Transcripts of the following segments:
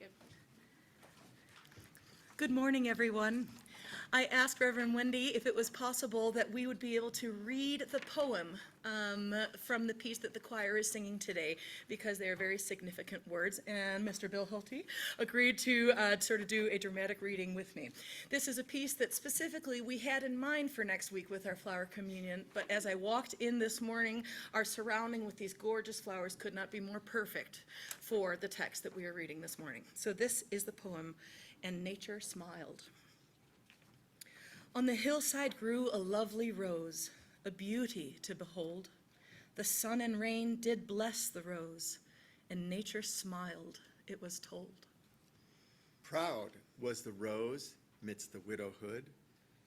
Good. Good morning, everyone. I asked Reverend Wendy if it was possible that we would be able to read the poem from the piece that the choir is singing today, because they are very significant words, and Mr. Bill Hulty agreed to sort of do a dramatic reading with me. This is a piece that specifically we had in mind for next week with our flower communion, but as I walked in this morning, our surrounding with these gorgeous flowers could not be more perfect for the text that we are reading this morning. So this is the poem, "And Nature Smiled." On the hillside grew a lovely rose, a beauty to behold. The sun and rain did bless the rose, and nature smiled, it was told. Proud was the rose midst the widowhood,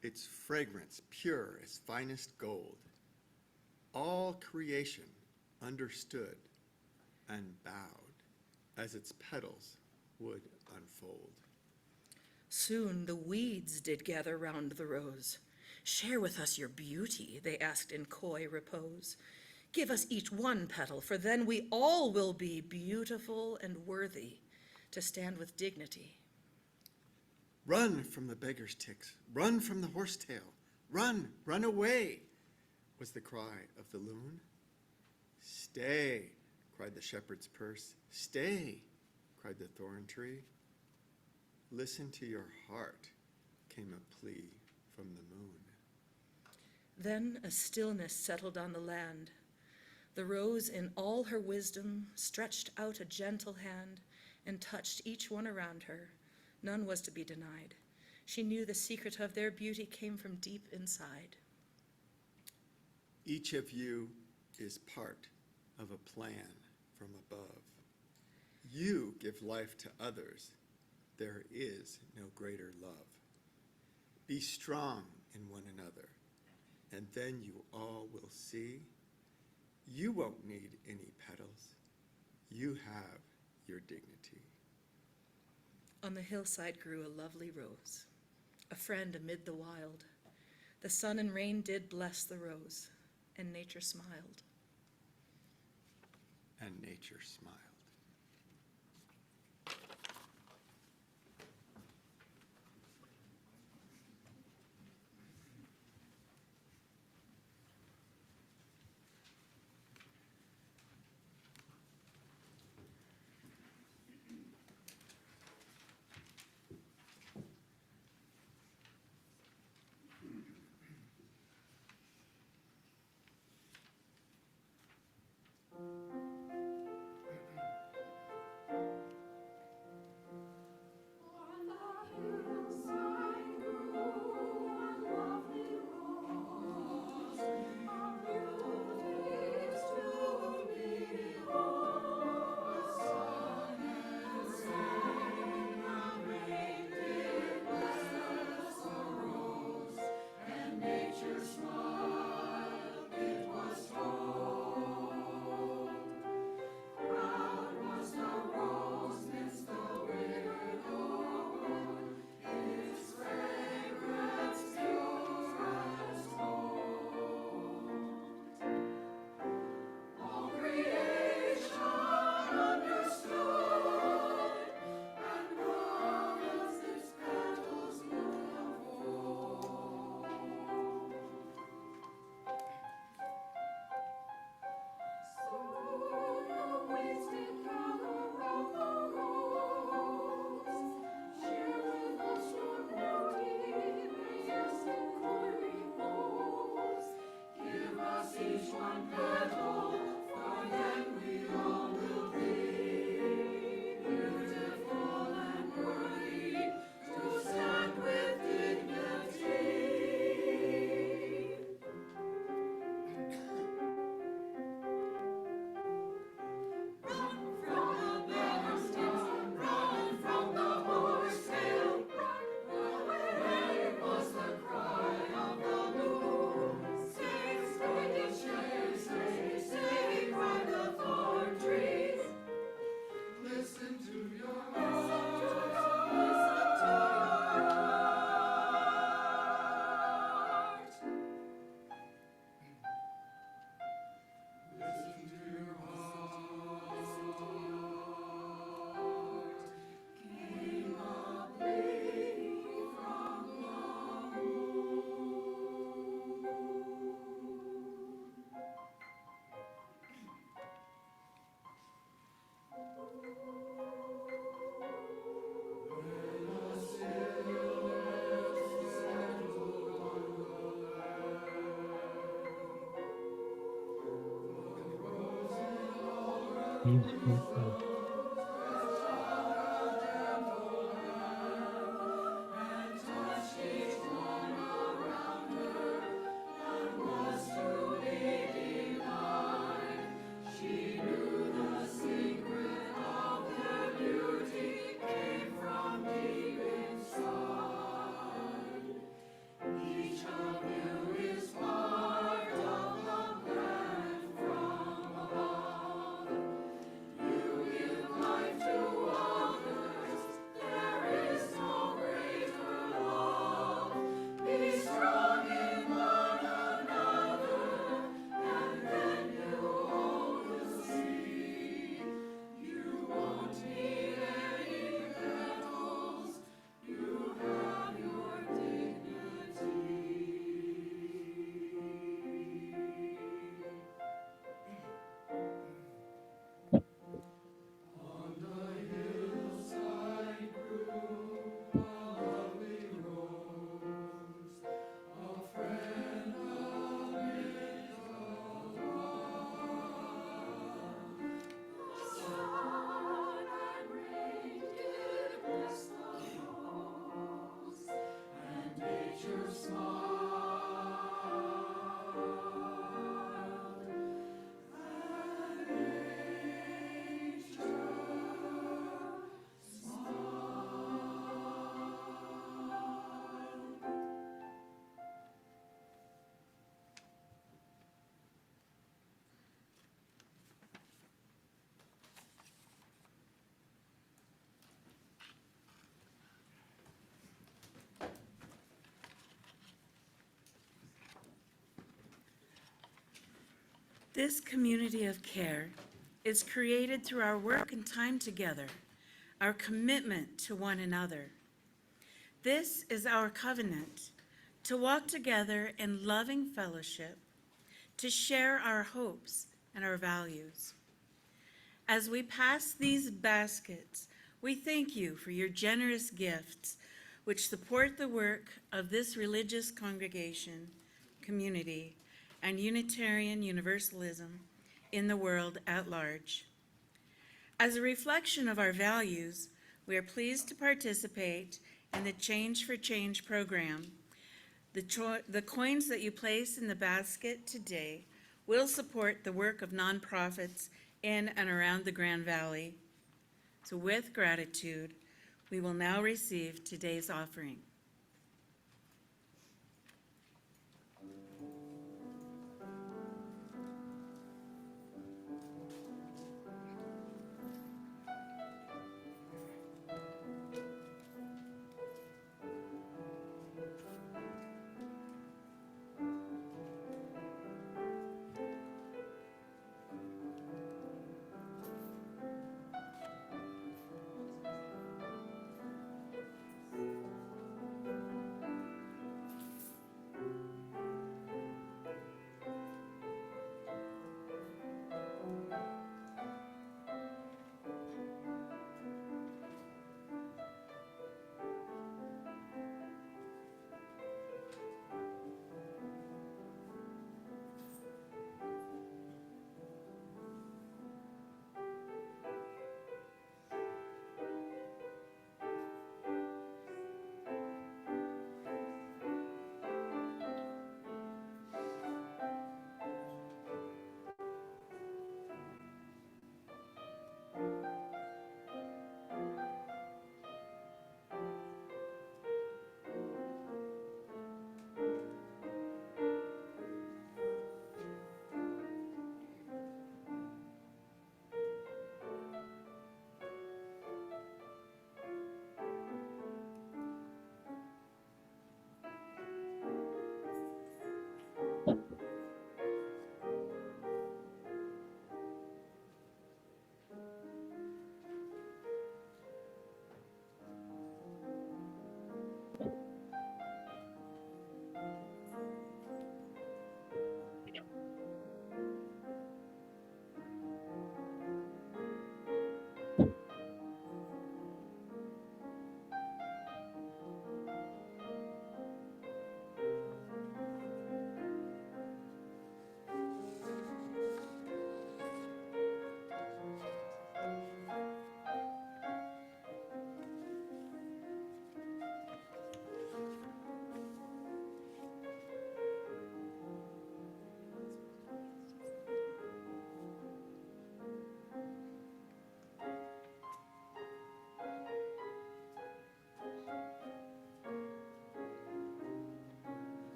its fragrance pure as finest gold. All creation understood and bowed as its petals would unfold. Soon the weeds did gather round the rose. "Share with us your beauty," they asked in coy repose. "Give us each one petal, for then we all will be beautiful and worthy to stand with dignity." Run from the beggar's ticks, run from the horsetail, run, run away, was the cry of the loon. Stay, cried the shepherd's purse, stay, cried the thorn tree. Listen to your heart, came a plea from the moon. Then a stillness settled on the land. The rose in all her wisdom stretched out a gentle hand and touched each one around her. None was to be denied. She knew the secret of their beauty came from deep inside. Each of you is part of a plan from above. You give life to others. There is no greater love. Be strong in one another, and then you all will see you won't need any petals. You have your dignity. On the hillside grew a lovely rose, a friend amid the wild. The sun and rain did bless the rose, and nature smiled. And nature smiled. This community of care is created through our work and time together, our commitment to one another. This is our covenant, to walk together in loving fellowship, to share our hopes and our values. As we pass these baskets, we thank you for your generous gifts, which support the work of this religious congregation, community, and Unitarian Universalism in the world at large. As a reflection of our values, we are pleased to participate in the Change for Change program. The coins that you place in the basket today will support the work of nonprofits in and around the Grand Valley. So with gratitude, we will now receive today's offering.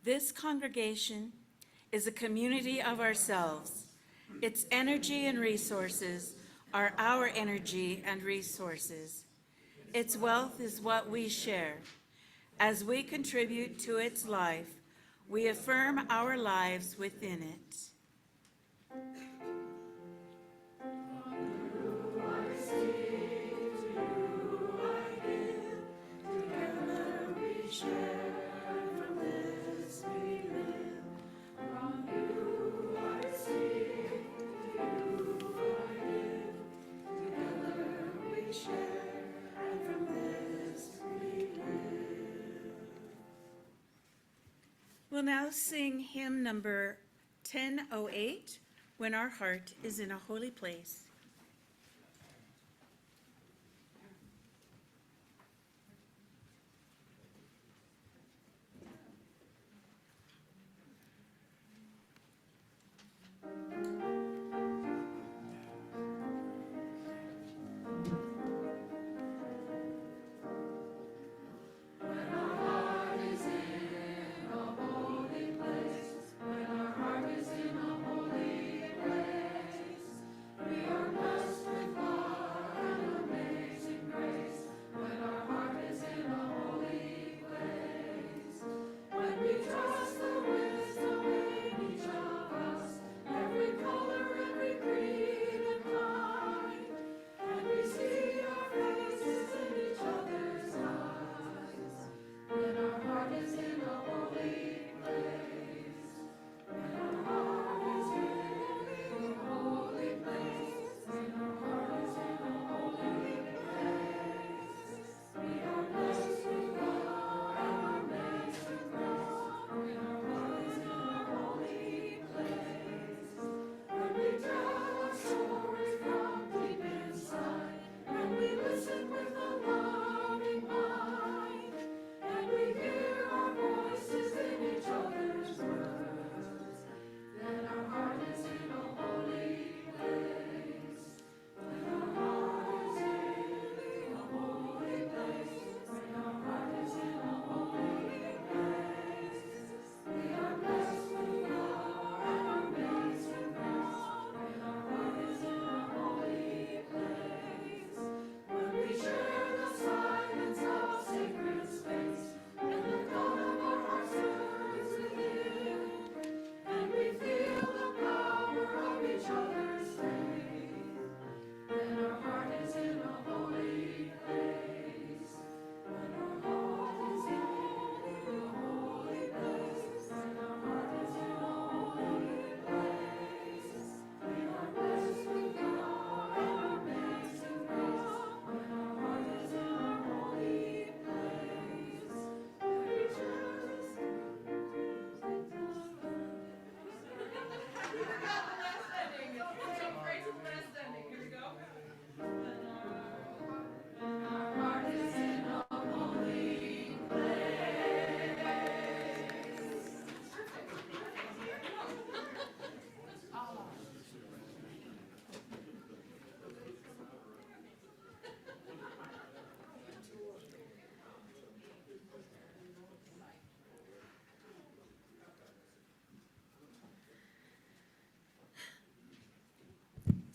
This congregation is a community of ourselves. Its energy and resources are our energy and resources. Its wealth is what we share. As we contribute to its life, we affirm our lives within it. We'll now sing hymn number 1008, When Our Heart is in a Holy Place.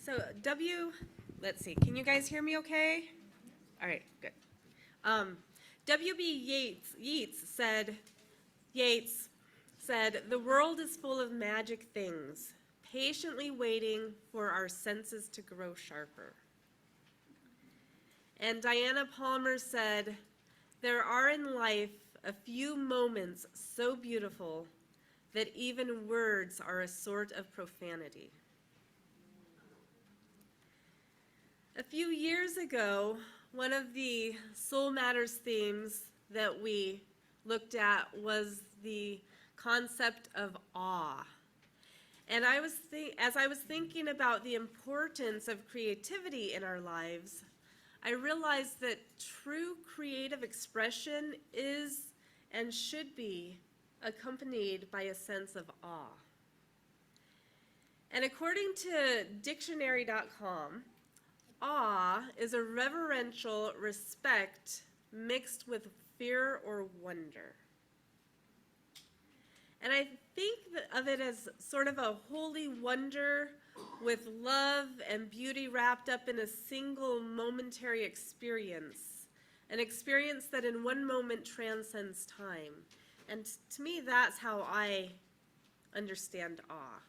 So let's see, can you guys hear me okay? All right, good. W.B. Yeats said, "The world is full of magic things, patiently waiting for our senses to grow sharper." And Diana Palmer said, "There are in life a few moments so beautiful that even words are a sort of profanity." A few years ago, one of the Soul Matters themes that we looked at was the concept of awe. And as I was thinking about the importance of creativity in our lives, I realized that true creative expression is and should be accompanied by a sense of awe. And according to dictionary.com, awe is a reverential respect mixed with fear or wonder. And I think of it as sort of a holy wonder with love and beauty wrapped up in a single momentary experience, an experience that in one moment transcends time. And to me, that's how I understand awe.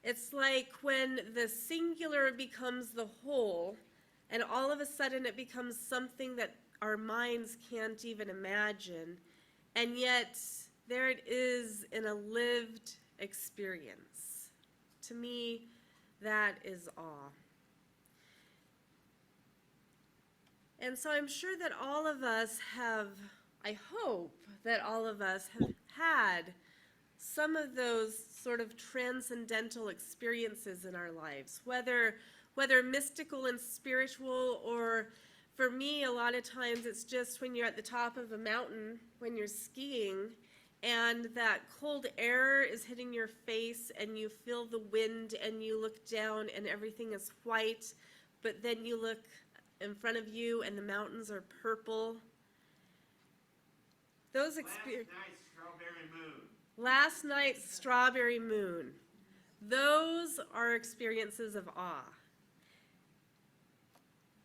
It's like when the singular becomes the whole, and all of a sudden it becomes something that our minds can't even imagine, and yet there it is in a lived experience. To me, that is awe. And so I'm sure that all of us have, I hope that all of us have had some of those sort of transcendental experiences in our lives, whether mystical and spiritual, or for me, a lot of times it's just when you're at the top of a mountain, when you're skiing, and that cold air is hitting your face, and you feel the wind, and you look down, and everything is white, but then you look in front of you, and the mountains are purple. Those experiences. Last night's strawberry moon. Those are experiences of awe.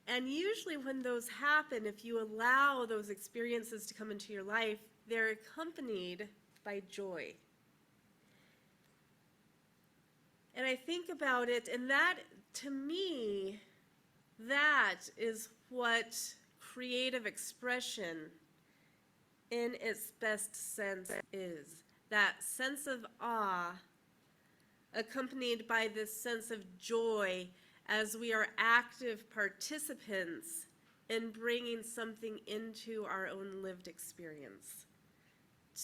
And usually when those happen, if you allow those experiences to come into your life, they're accompanied by joy. And I think about it, and that, to me, that is what creative expression in its best sense is. That sense of awe accompanied by this sense of joy as we are active participants in bringing something into our own lived experience.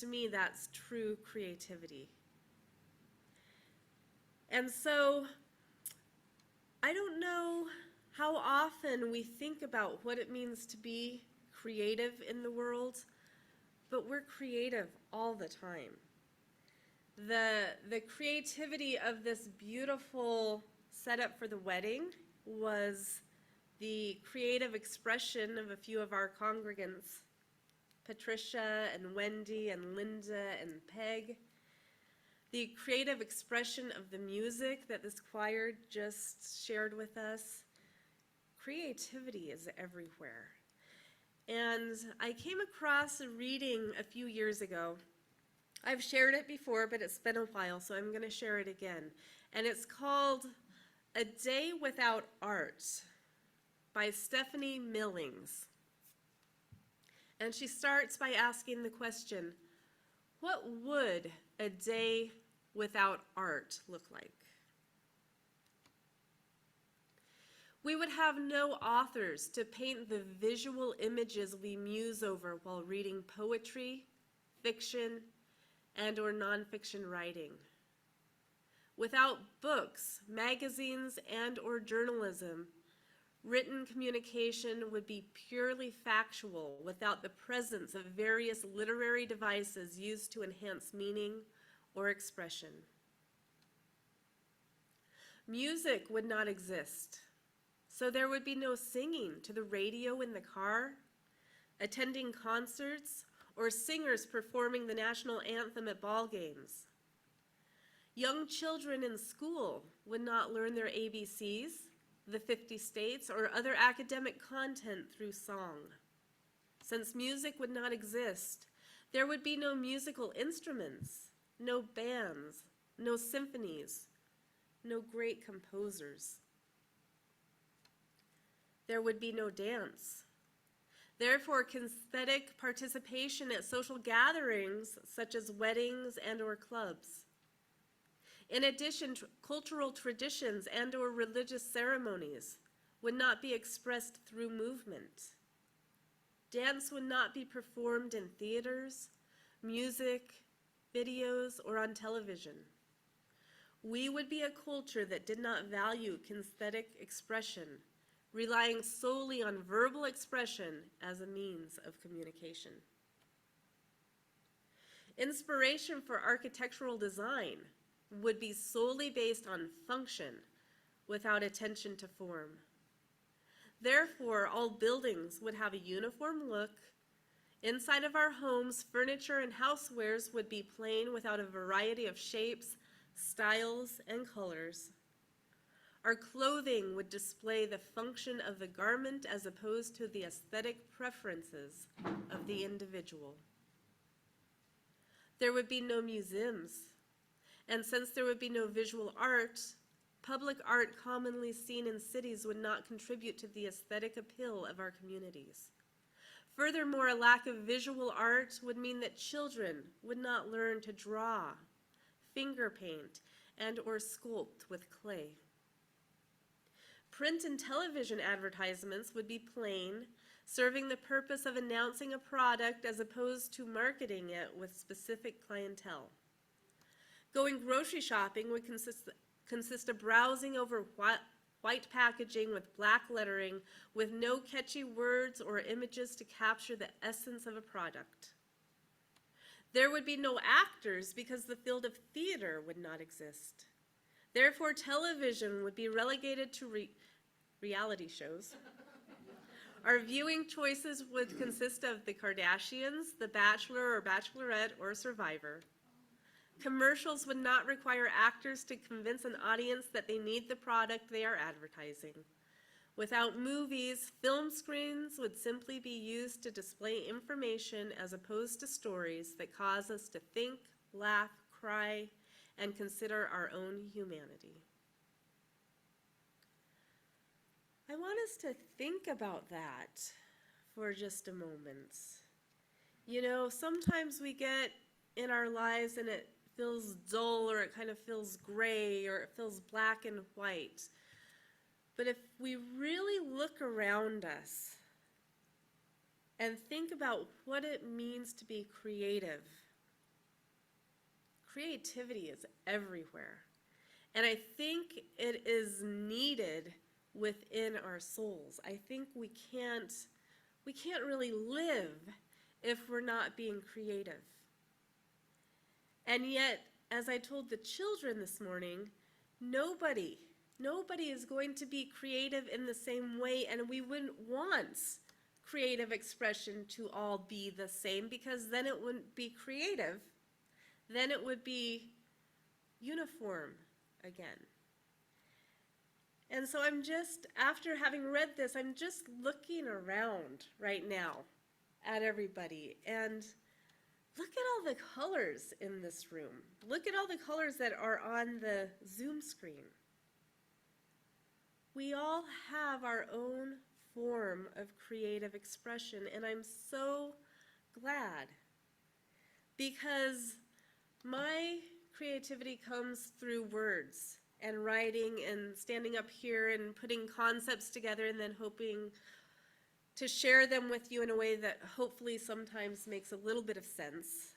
To me, that's true creativity. And so, I don't know how often we think about what it means to be creative in the world, but we're creative all the time. The creativity of this beautiful setup for the wedding was the creative expression of a few of our congregants, Patricia and Wendy and Linda and Peg. The creative expression of the music that this choir just shared with us. Creativity is everywhere. And I came across a reading a few years ago. I've shared it before, but it's been a while, so I'm going to share it again. And it's called A Day Without Art by Stephanie Millings. And she starts by asking the question, what would a day without art look like? We would have no authors to paint the visual images we muse over while reading poetry, fiction, and or nonfiction writing. Without books, magazines, and or journalism, written communication would be purely factual without the presence of various literary devices used to enhance meaning or expression. Music would not exist, so there would be no singing to the radio in the car, attending concerts, or singers performing the national anthem at ball games. Young children in school would not learn their ABCs, the 50 states, or other academic content through song. Since music would not exist, there would be no musical instruments, no bands, no symphonies, no great composers. There would be no dance. Therefore, kinesthetic participation at social gatherings such as weddings and or clubs. In addition, cultural traditions and or religious ceremonies would not be expressed through movement. Dance would not be performed in theaters, music, videos, or on television. We would be a culture that did not value kinesthetic expression, relying solely on verbal expression as a means of communication. Inspiration for architectural design would be solely based on function without attention to form. Therefore, all buildings would have a uniform look Inside of our homes, furniture and housewares would be plain without a variety of shapes, styles, and colors. Our clothing would display the function of the garment as opposed to the aesthetic preferences of the individual. There would be no museums, and since there would be no visual art, public art commonly seen in cities would not contribute to the aesthetic appeal of our communities. Furthermore, a lack of visual art would mean that children would not learn to draw, finger paint, and or sculpt with clay. Print and television advertisements would be plain, serving the purpose of announcing a product as opposed to marketing it with specific clientele. Going grocery shopping would consist of browsing over white packaging with black lettering with no catchy words or images to capture the essence of a product. There would be no actors because the field of theater would not exist. Therefore, television would be relegated to reality shows. Our viewing choices would consist of The Kardashians, The Bachelor or Bachelorette, or Survivor. Commercials would not require actors to convince an audience that they need the product they are advertising. Without movies, film screens would simply be used to display information as opposed to stories that cause us to think, laugh, cry, and consider our own humanity. I want us to think about that for just a moment. You know, sometimes we get in our lives and it feels dull, or it kind of feels gray, or it feels black and white. But if we really look around us and think about what it means to be creative, creativity is everywhere. And I think it is needed within our souls. I think we can't really live if we're not being creative. And yet, as I told the children this morning, nobody is going to be creative in the same way, and we wouldn't want creative expression to all be the same, because then it wouldn't be creative. Then it would be uniform again. And so after having read this, I'm just looking around right now at everybody, and look at all the colors in this room. Look at all the colors that are on the Zoom screen. We all have our own form of creative expression, and I'm so glad, because my creativity comes through words and writing and standing up here and putting concepts together and then hoping to share them with you in a way that hopefully sometimes makes a little bit of sense.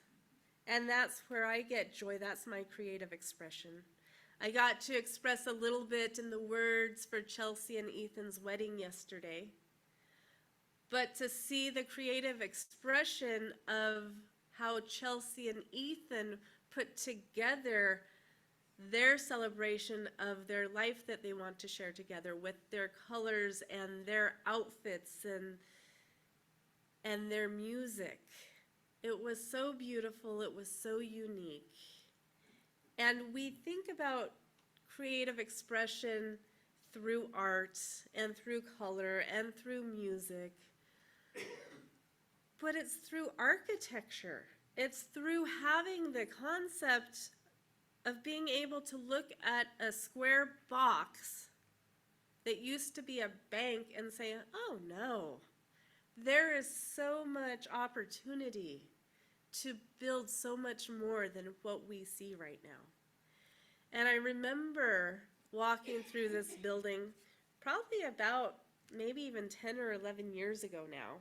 And that's where I get joy. That's my creative expression. I got to express a little bit in the words for Chelsea and Ethan's wedding yesterday. But to see the creative expression of how Chelsea and Ethan put together their celebration of their life that they want to share together with their colors and their outfits and their music. It was so beautiful. It was so unique. And we think about creative expression through art and through color and through music, but it's through architecture. It's through having the concept of being able to look at a square box that used to be a bank and say, oh no, there is so much opportunity to build so much more than what we see right now. And I remember walking through this building probably about maybe even 10 or 11 years ago now,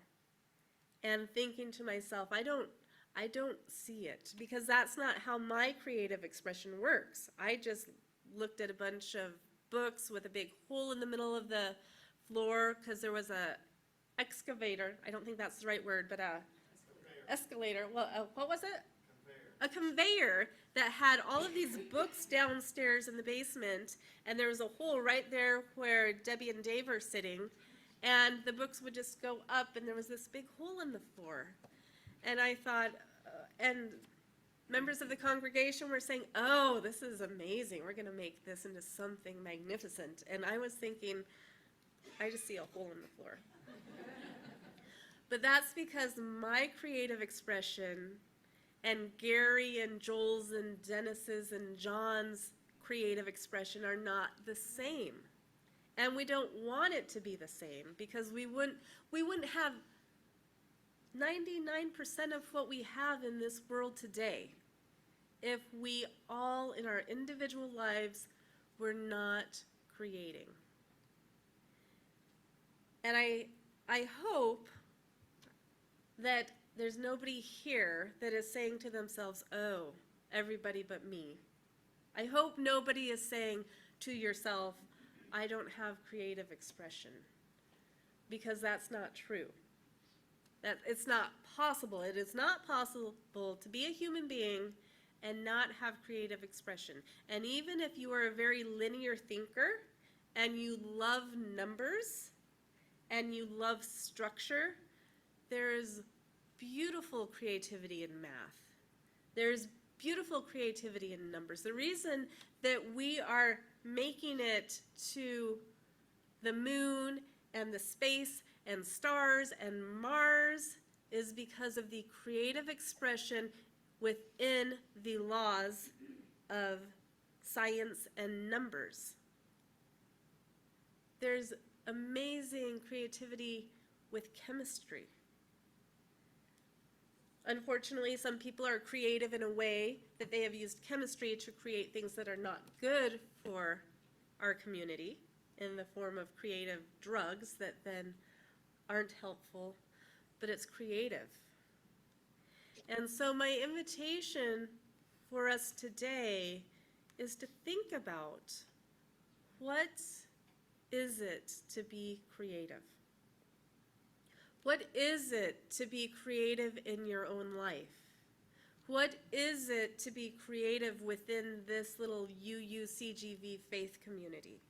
and thinking to myself, I don't see it, because that's not how my creative expression works. I just looked at a bunch of books with a big hole in the middle of the floor because there was a excavator. I don't think that's the right word, but escalator. Well, what was it? A conveyor that had all of these books downstairs in the basement, and there was a hole right there where Debbie and Dave are sitting, and the books would just go up, and there was this big hole in the floor. And I thought, and members of the congregation were saying, oh, this is amazing. We're going to make this into something magnificent. And I was thinking, I just see a hole in the floor. But that's because my creative expression and Gary and Joel's and Dennis's and John's creative expression are not the same. And we don't want it to be the same, because we wouldn't have 99% of what we have in this world today if we all in our individual lives were not creating. And I hope that there's nobody here that is saying to themselves, oh, everybody but me. I hope nobody is saying to yourself, I don't have creative expression, because that's not true. That it's not possible. It is not possible to be a human being and not have creative expression. And even if you are a very linear thinker and you love numbers and you love structure, there's beautiful creativity in math. There's beautiful creativity in numbers. The reason that we are making it to the moon and the space and stars and Mars is because of the creative expression within the laws of science and numbers. There's amazing creativity with chemistry. Unfortunately, some people are creative in a way that they have used chemistry to create things that are not good for our community in the form of creative drugs that then aren't helpful, but it's creative. And so my invitation for us today is to think about, what is it to be creative? What is it to be creative in your own life? What is it to be creative within this little UUCGV faith community?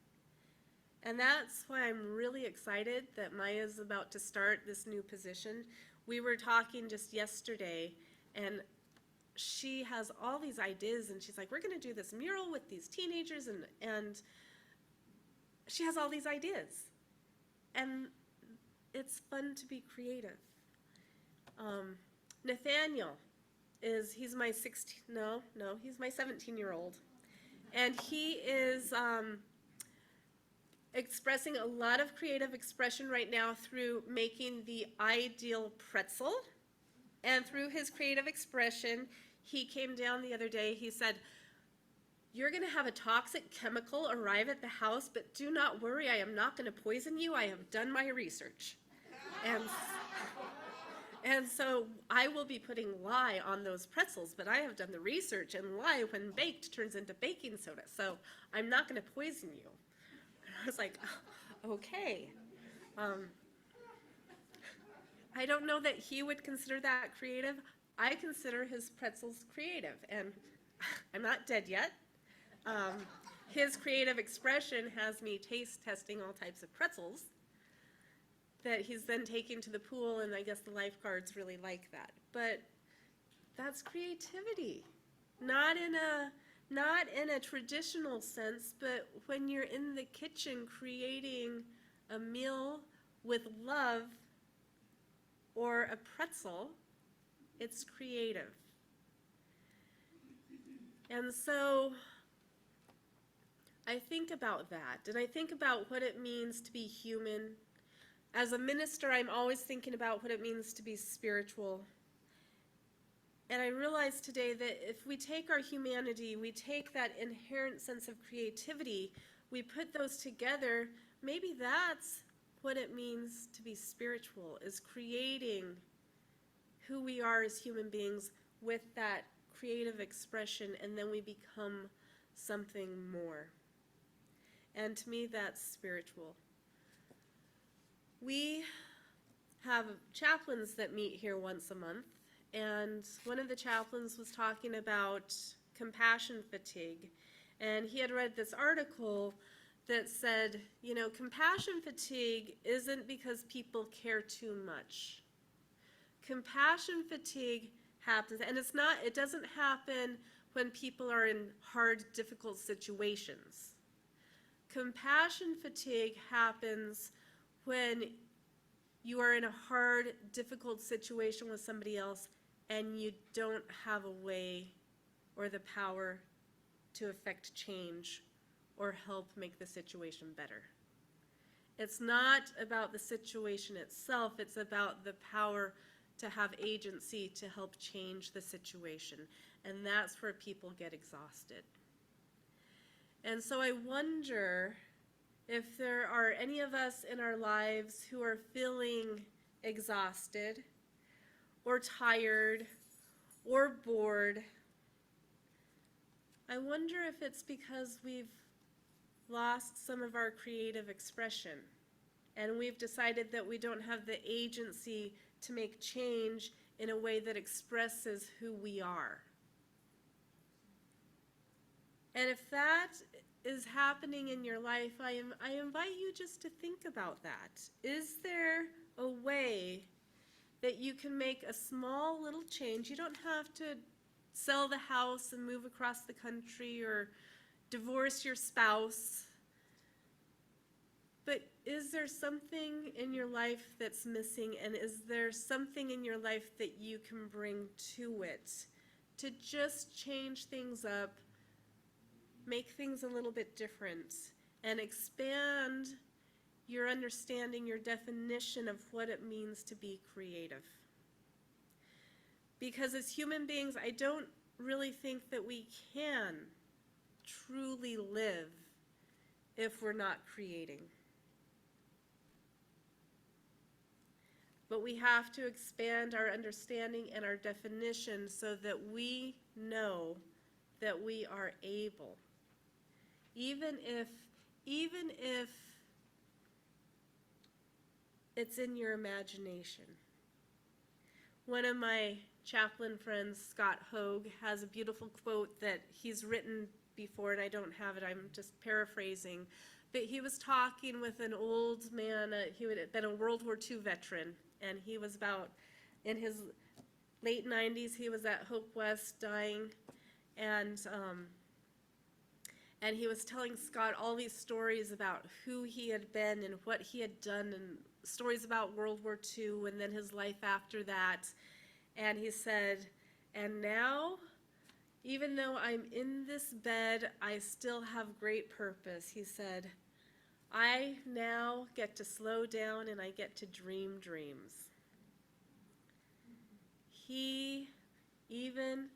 And that's why I'm really excited that Maya's about to start this new position. We were talking just yesterday, and she has all these ideas, and she's like, we're going to do this mural with these teenagers, and she has all these ideas. And it's fun to be creative. Nathaniel he's my 17-year-old. And he is expressing a lot of creative expression right now through making the ideal pretzel. And through his creative expression, he came down the other day, he said, you're going to have a toxic chemical arrive at the house, but do not worry, I am not going to poison you. I have done my research. And so I will be putting lye on those pretzels, but I have done the research, and lye, when baked, turns into baking soda, so I'm not going to poison you. And I was like, okay. I don't know that he would consider that creative. I consider his pretzels creative, and I'm not dead yet. His creative expression has me taste testing all types of pretzels that he's then taking to the pool, and I guess the lifeguards really like that. But that's creativity, not in a traditional sense, but when you're in the kitchen creating a meal with love or a pretzel, it's creative. And so I think about that, and I think about what it means to be human. As a minister, I'm always thinking about what it means to be spiritual. And I realize today that if we take our humanity, we take that inherent sense of creativity, we put those together, maybe that's what it means to be spiritual, is creating who we are as human beings with that creative expression, and then we become something more. And to me, that's spiritual. We have chaplains that meet here once a month, and one of the chaplains was talking about compassion fatigue, and he had read this article that said, you know, compassion fatigue isn't because people care too much. Compassion fatigue happens, and it doesn't happen when people are in hard, difficult situations. Compassion fatigue happens when you are in a hard, difficult situation with somebody else and you don't have a way or the power to affect change or help make the situation better. It's not about the situation itself, it's about the power to have agency to help change the situation. And that's where people get exhausted. And so I wonder if there are any of us in our lives who are feeling exhausted or tired or bored. I wonder if it's because we've lost some of our creative expression and we've decided that we don't have the agency to make change in a way that expresses who we are. And if that is happening in your life, I invite you just to think about that. Is there a way that you can make a small little change? You don't have to sell the house and move across the country or divorce your spouse. But is there something in your life that's missing, and is there something in your life that you can bring to it to just change things up, make things a little bit different, and expand your understanding, your definition of what it means to be creative? Because as human beings, I don't really think that we can truly live if we're not creating. But we have to expand our understanding and our definition so that we know that we are able. Even if it's in your imagination. One of my chaplain friends, Scott Hogue, has a beautiful quote that he's written before, and I don't have it, I'm just paraphrasing. But he was talking with an old man, he had been a World War II veteran, and he was about in his late 90s. He was at Hope West dying, and he was telling Scott all these stories about who he had been and what he had done, and stories about World War II and then his life after that. And he said, and now, even though I'm in this bed, I still have great purpose. He said, I now get to slow down and I get to dream dreams. He, even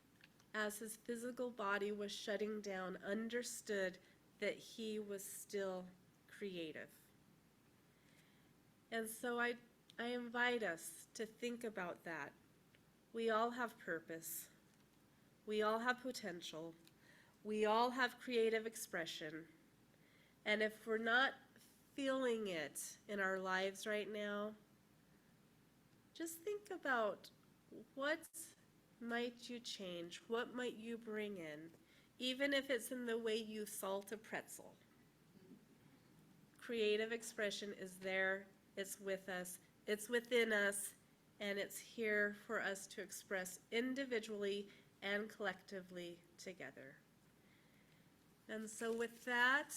as his physical body was shutting down, understood that he was still creative. And so I invite us to think about that. We all have purpose. We all have potential. We all have creative expression. And if we're not feeling it in our lives right now, just think about what might you change? What might you bring in? Even if it's in the way you salt a pretzel. Creative expression is there, it's with us, it's within us, and it's here for us to express individually and collectively together. And so with that,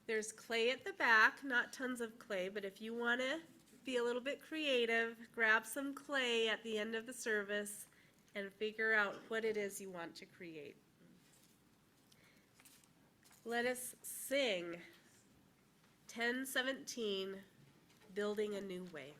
there's clay at the back, not tons of clay, but if you want to be a little bit creative, grab some clay at the end of the service and figure out what it is you want to create. Let us sing 1017, Building a New Way.